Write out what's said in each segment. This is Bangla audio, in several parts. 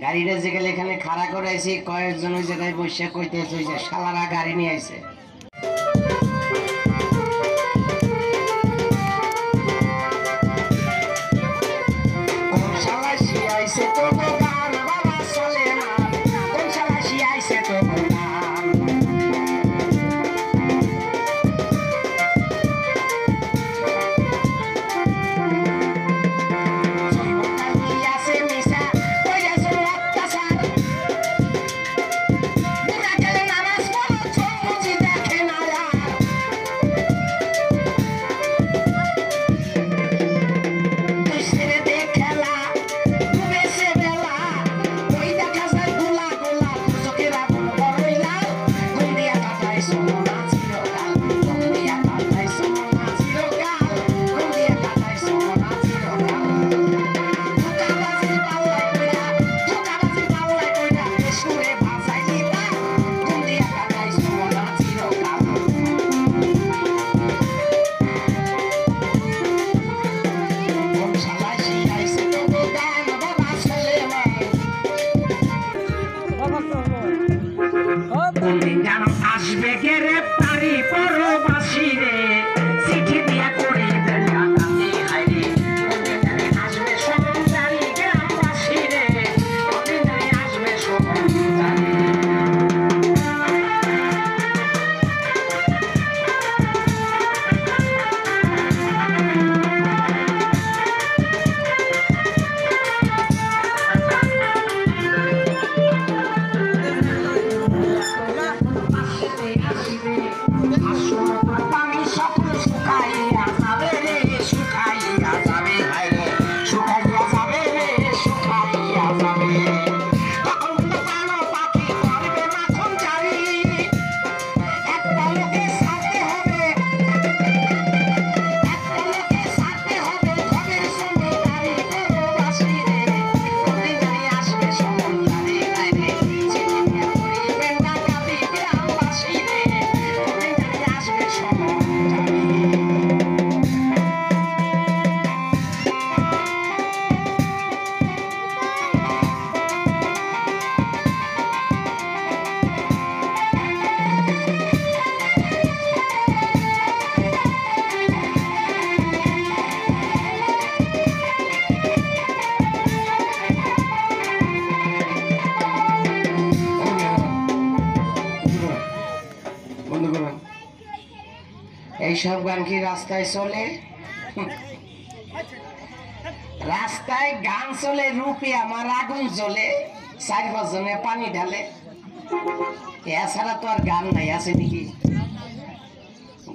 গাড়িটা যেখানে এখানে খাড়া করে আইছি, কয়েকজন ওই জায়গায় বসে কইতেছে ওই যে শালারা গাড়ি নিয়ে আইছে। আসবে গেরে পারি পরবাসী রে চিঠি দিয়া করে দেয়া আমি হাইরে আসবে সমন্দারি গ্রামবাসী রে আসবে সমন্দারি এইসব গান কি রাস্তায় চলে? রাস্তায় গান চলে, রূপে আমার আগুন জ্বলে, 4-5 জনে পানি ঢালে, এছাড়া তো আর গান নাই। আছে নাকি?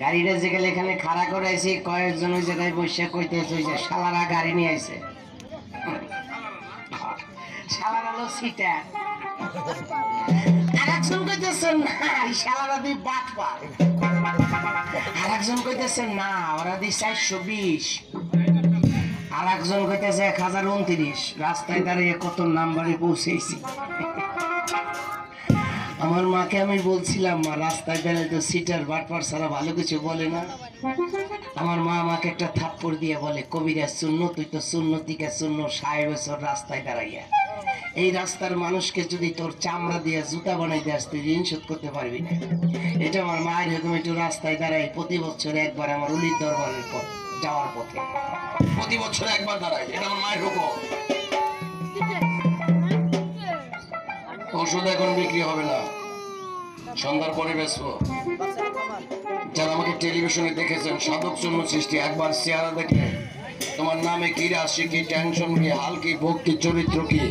গাড়িটা যেখানে এখানে খাড়া করে আইছি, কয়েকজন ওই জায়গায় বসে কইতেছে ওই যে শালারা গাড়ি নিয়ে আইছে। শালারা হলো সিটা, আরেকজন কইতেছেন না শালারা দি বাটপার, আরেকজন কইতেছে না ওরা দি 420, আরেকজন কইতেছে 1029। রাস্তায় দাঁড়িয়ে কত নাম্বারে পৌঁছেছি। আমার মাকে আমি বলছিলাম, মা রাস্তায় দাঁড়িয়ে তো সিটার বাটপার ছাড়া ভালো কিছু বলে না। আমার মা আমাকে একটা থাপ্পড় দিয়ে বলে, কবিরাজ শূন্য, তুই তো শূন্য থেকে শূন্য 60 বছর রাস্তায় দাঁড়াইয়া এই রাস্তার মানুষকে যদি তোর চামড়া দিয়ে জুতা বানাই দেয় তুই ঋণ শোধ করতে পারবি না। এটা আমার মায়ের এরকম একটু রাস্তায় দাঁড়াই প্রতি বছর একবার আমার উলির দরবারের পথ যাওয়ার পথে, প্রতি বছর একবার দাঁড়াই। এটা আমার মায়ের রকম। ওষুধ এখন বিক্রি হবে না, সন্ধ্যার পরে বেসবো। যারা আমাকে টেলিভিশনে দেখেছেন, সাধক শূন্য সৃষ্টি, একবার চেহারা দেখলে তোমার নামে কি, রাশি কি, টেনশন কি, হাল কি, ভোগ কি, চরিত্র কি,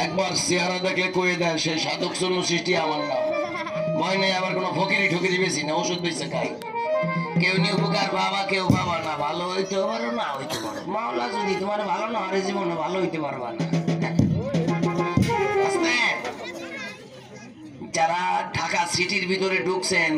একবার চেহারা দেখলে কয়ে দেয় সেই সাধক শূন্য সৃষ্টি আমার নাম। ভয় নেই, আবার কোনো ফকিরি ঠকিরি বেশি না, ওষুধ বেশি খাই। কেউ নিয়ে উপকার বাবা, কেউ বাবা না, ভালো হইতে পারো না হইতে পারো, মাওলা যদি তোমার ভালো না হয় জীবনে ভালো হইতে পারবা না। যারা ঢাকা সিটির ভিতরে ঢুকছেন